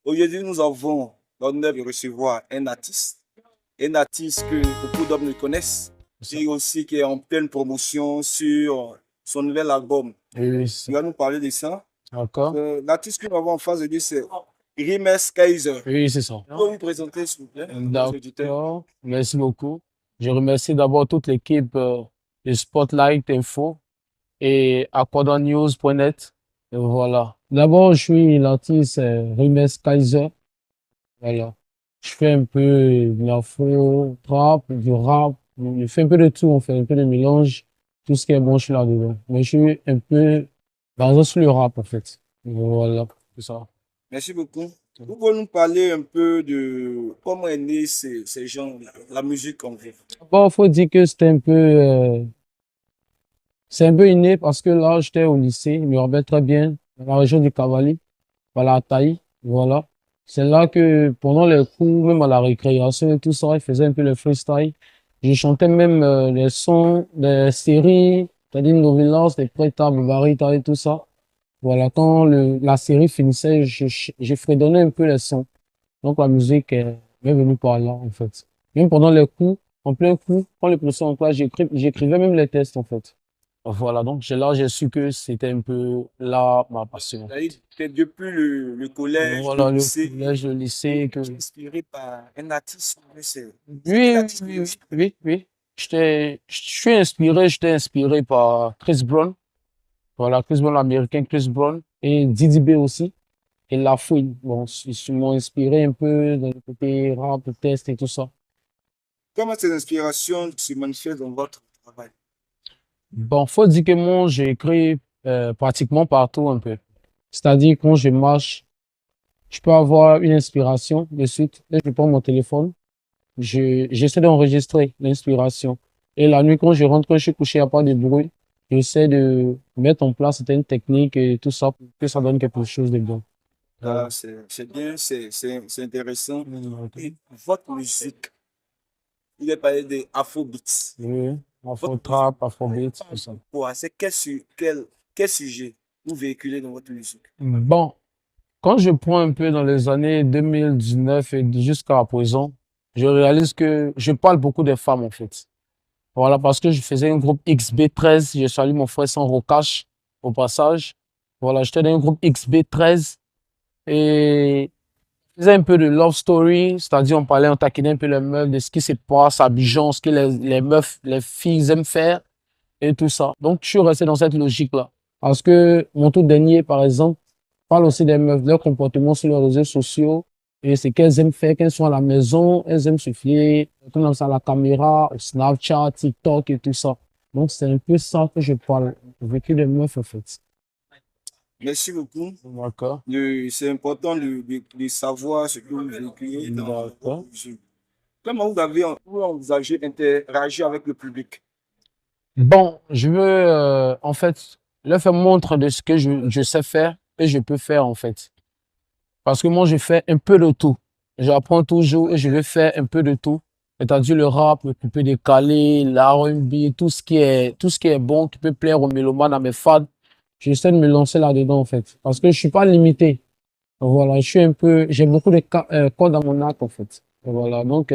Aujourd'hui, nous avons l'honneur de recevoir un artiste que beaucoup d'hommes ne connaissent et aussi qui est en pleine promotion sur son nouvel album. Oui, oui, Il va nous parler de ça. d'accord. L'artiste que nous avons en face de lui, c'est Rimes Kaiser. Oui, c'est ça. Vous pouvez vous présenter, s'il vous plaît, aux auditeurs. D'accord. Merci beaucoup. Je remercie d'abord toute l'équipe de Spotlight Info et aquadonnews.net. Et voilà. D'abord, je suis l'artiste Rimes Kaiser. Voilà. Je fais un peu de l'info, rap, du rap. Je fais un peu de tout, on fait un peu de mélange. Tout ce qui est bon, je suis là-dedans. Mais je suis un peu basé sur le rap, en fait. Voilà. C'est ça. Merci beaucoup. Vous pouvez nous parler un peu de comment est né ces gens, la musique en fait. Bon, faut dire que c'est un peu inné parce que là, j'étais au lycée, je me rappelle très bien, dans la région du Cavali, voilà, à Taï, voilà. C'est là que, pendant les cours, même à la récréation et tout ça, je faisais un peu le freestyle. Je chantais même, les sons des séries, c'est-à-dire Novelas, des Preta, Barbarita et tout ça. Voilà, quand la série finissait, je fredonnais un peu les sons. Donc la musique m'est venue par là, en fait. Même pendant les cours, en plein cours, quand les professeurs en classe, j'écrivais même les tests, en fait. Voilà, donc là, j'ai su que c'était un peu là ma passion, en C'est-à-dire fait. que depuis le collège, le Voilà, le lycée, collège, le vous lycée, que... êtes inspiré par un artiste. C'est quel Oui, artiste oui, vous oui, inspire? oui, oui. J'étais inspiré par Chris Brown. Voilà, Chris Brown, l'américain Chris Brown. Et Didi B aussi. Et La Fouine. Bon, ils m'ont inspiré un peu dans le côté rap, test et tout ça. Comment ces inspirations se manifestent dans votre travail? Bon, faut dire que moi, j'ai écrit pratiquement partout un peu. C'est-à-dire, quand je marche, je peux avoir une inspiration de suite. Et je prends mon téléphone, j'essaie d'enregistrer l'inspiration. Et la nuit, quand je rentre, quand je suis couché, il n'y a pas de bruit. J'essaie de mettre en place certaines techniques et tout ça pour que ça donne quelque chose de bon. Ah, Voilà. c'est bien, c'est intéressant. Ok. Et votre musique, il est parlé de Afrobeats. Oui, Votre afro musique, trap, afrobeat, tout ça. quoi, c'est quel sujet vous véhiculez dans votre musique? Bon, quand je prends un peu dans les années 2019 et jusqu'à présent, je réalise que je parle beaucoup des femmes, en fait. Voilà, parce que je faisais un groupe XB13. Je salue mon frère sans Rocache au passage. Voilà, j'étais dans un groupe XB13 et je faisais un peu de love story, c'est-à-dire on parlait, on taquinait un peu les meufs de ce qui se passe à Abidjan, ce que les meufs, les filles aiment faire et tout ça. Donc, je suis resté dans cette logique-là. Parce que mon tout dernier, par exemple, parle aussi des meufs, de leur comportement sur les réseaux sociaux et ce qu'elles aiment faire, qu'elles sont à la maison, elles aiment se fier, comme ça, à la caméra, au Snapchat, TikTok et tout ça. Donc, c'est un peu ça que je parle, le vécu des meufs, en fait. Merci beaucoup. D'accord. C'est important de savoir ce que vous véhiculez dans votre D'accord. musique. Comment vous envisagé d'interagir avec le public? Bon, je veux, en fait, leur faire montre de ce que je sais faire et je peux faire, en fait. Parce que moi, je fais un peu de tout. J'apprends toujours et je vais faire un peu de tout. C'est-à-dire le rap, le peu décalé, l'R&B, tout ce qui est bon, qui peut plaire aux mélomanes, à mes fans. J'essaie de me lancer là-dedans, en fait. Parce que je suis pas limité. Voilà, j'ai beaucoup de codes dans mon arc, en fait. Voilà, donc,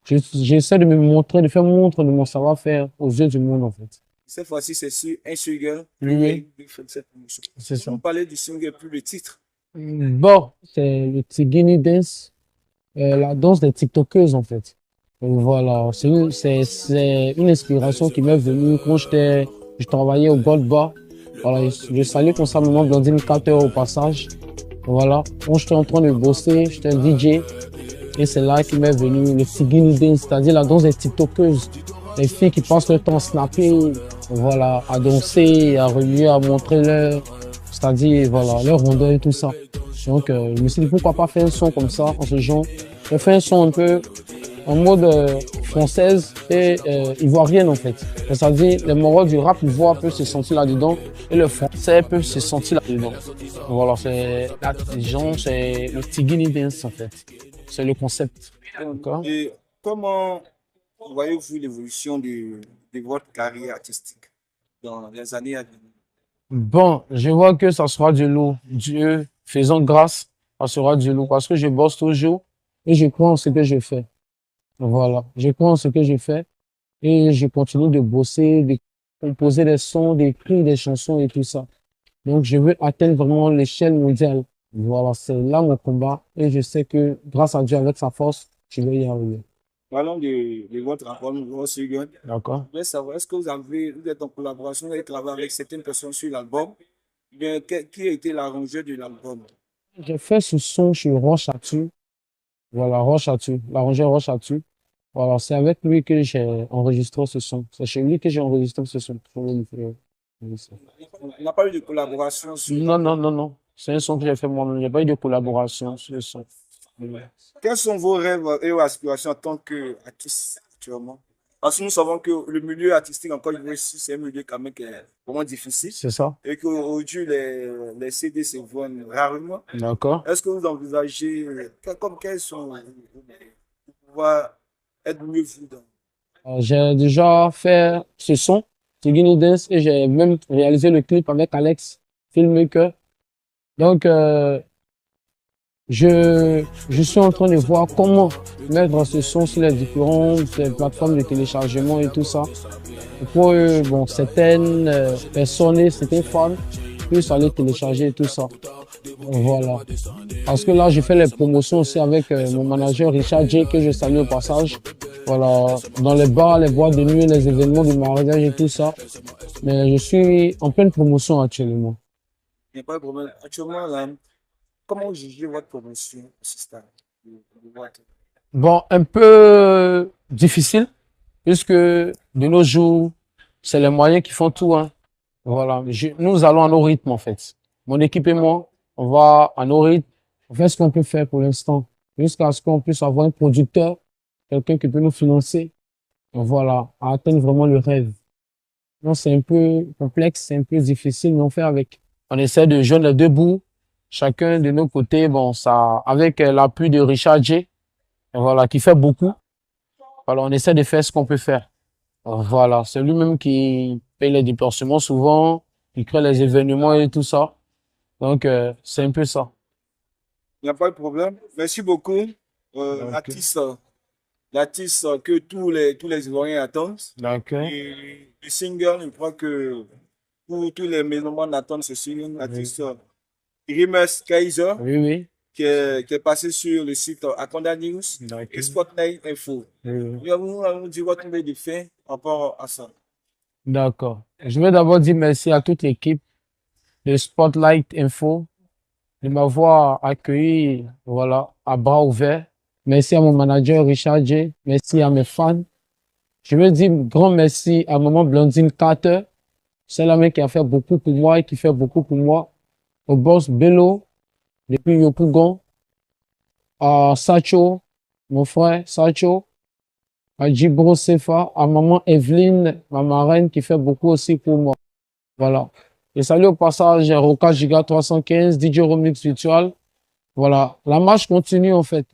j'essaie de me montrer, de faire montre de mon savoir-faire aux yeux du monde, en fait. Cette fois-ci, c'est sur un single que Oui, oui, vous avez fait cette promotion. c'est Vous ça. nous parlez du single plus le titre. Bon, c'est le Tigini Dance. La danse des TikTokeuses, en fait. Donc, voilà, c'est une inspiration qui m'est venue quand je travaillais au Gold Bar. Voilà, je salue constamment Blandine Carter au passage. Voilà, quand j'étais en train de bosser, j'étais DJ. Et c'est là qu'il m'est venu le Tigini Dance, c'est-à-dire la danse des TikTokeuses. Les filles qui passent le temps à snapper, voilà, à danser, à remuer, à montrer c'est-à-dire, voilà, leur rondeur et tout ça. Donc, je me suis dit, pourquoi pas faire un son comme ça, en ce genre. Je fais un son un peu en mode française et ivoirienne, en fait. C'est-à-dire, les moraux du rap ivoire peuvent se sentir là-dedans et le français peut se sentir là-dedans. Voilà, c'est c'est le Tigini Dance, en fait. C'est le concept. D'accord. Et comment voyez-vous l'évolution de votre carrière artistique dans les années à venir? Bon, je vois que ça sera de l'eau. Dieu faisant grâce. ça sera du lourd parce que je bosse toujours et je crois en ce que je fais. Voilà. Je crois en ce que je fais et je continue de bosser, de composer des sons, d'écrire des chansons et tout ça. Donc, je veux atteindre vraiment l'échelle mondiale. Voilà, c'est là mon combat et je sais que grâce à Dieu, avec sa force, je vais y arriver. Parlons de votre album, Ross Hugon. D'accord? Je voulais savoir, est-ce que vous êtes en collaboration, vous avez travaillé avec certaines personnes sur l'album? Bien, qui a été l'arrangeur de l'album? J'ai fait ce son sur Roche Atu. Voilà, Roche Atu. L'arrangeur Roche Atu. Voilà, c'est avec lui que j'ai enregistré ce son. C'est chez lui que j'ai enregistré ce son. On n'a pas eu de collaboration sur Non, non, non, non. C'est un son que j'ai fait moi-même. Il n'y a pas eu de collaboration sur le son. quels sont vos rêves et vos aspirations en tant qu'artiste actuellement? Parce que nous savons que le milieu artistique en Côte d'Ivoire, ici, c'est un milieu quand même qui est vraiment difficile C'est ça? et qu'aujourd'hui, les CD se vendent rarement. D'accord? Est-ce que vous envisagez, comme quels sont pour pouvoir être mieux vu dans... J'ai déjà fait ce son, Tigini Dance, et j'ai même réalisé le clip avec Alex, filmmaker. Donc, je suis en train de voir comment mettre ce son sur les différentes plateformes de téléchargement et tout ça. Pour bon, certaines personnes et certaines fans puissent aller télécharger et tout ça. Voilà. Parce que là, j'ai fait les promotions aussi avec mon manager Richard J, que je salue au passage. Voilà. Dans les bars, les boîtes de nuit, les événements du mariage et tout ça. Mais je suis en pleine promotion actuellement. Il n'y a pas de problème. Actuellement, là, comment vous jugez votre promotion à ce stade de votre- Bon, un peu difficile, puisque de nos jours, c'est les moyens qui font tout, hein. Voilà. Nous allons à nos rythmes, en fait. Mon équipe et moi, on va à nos rythmes. On fait ce qu'on peut faire pour l'instant, jusqu'à ce qu'on puisse avoir un producteur, quelqu'un qui peut nous financer. Voilà, à atteindre vraiment le rêve. Non, c'est un peu complexe, c'est un peu difficile, mais on fait avec. On essaie de joindre les deux bouts, chacun de nos côtés, bon, ça, avec l'appui de Richard J, voilà, qui fait beaucoup. Voilà, on essaie de faire ce qu'on peut faire. Voilà, c'est lui-même qui paye les déplacements souvent, qui crée les événements et tout ça. Donc, c'est un peu ça. Il n'y a pas de problème. Merci beaucoup. Ok. L'artiste que tous les Ivoiriens attendent. D'accord. Et le single, je crois que tous les mélomanes attendent ce single. L'artiste Rimes Kaiser, Oui, oui. qui est passé sur le site Akonda News et D'accord. Spotlight Info. Oui, oui. Et on dit votre idée de fin par rapport à ça. D'accord. Je vais d'abord dire merci à toute l'équipe de Spotlight Info de m'avoir accueilli, voilà, à bras ouverts. Merci à mon manager Richard J. Merci à mes fans. Je veux dire grand merci à maman Blondine Carter. C'est la mec qui a fait beaucoup pour moi et qui fait beaucoup pour moi. Au boss Bello, depuis Yopougon, à Sacho, mon frère Sacho, à Djibro Sefa, à maman Evelyne, ma marraine, qui fait beaucoup aussi pour moi. Voilà. Et salut au passage, Roca Giga 315, DJ Remix Virtual. Voilà. La marche continue, en fait.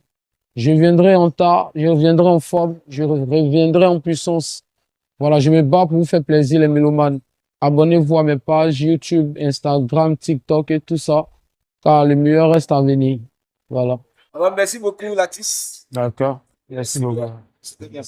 Je viendrai en tas, je reviendrai en forme, je reviendrai en puissance. Voilà, je me bats pour vous faire plaisir, les mélomanes. Abonnez-vous à mes pages YouTube, Instagram, TikTok et tout ça, car le meilleur reste à venir. Voilà. Alors, merci beaucoup, l'artiste. D'accord. Merci beaucoup. C'était bien.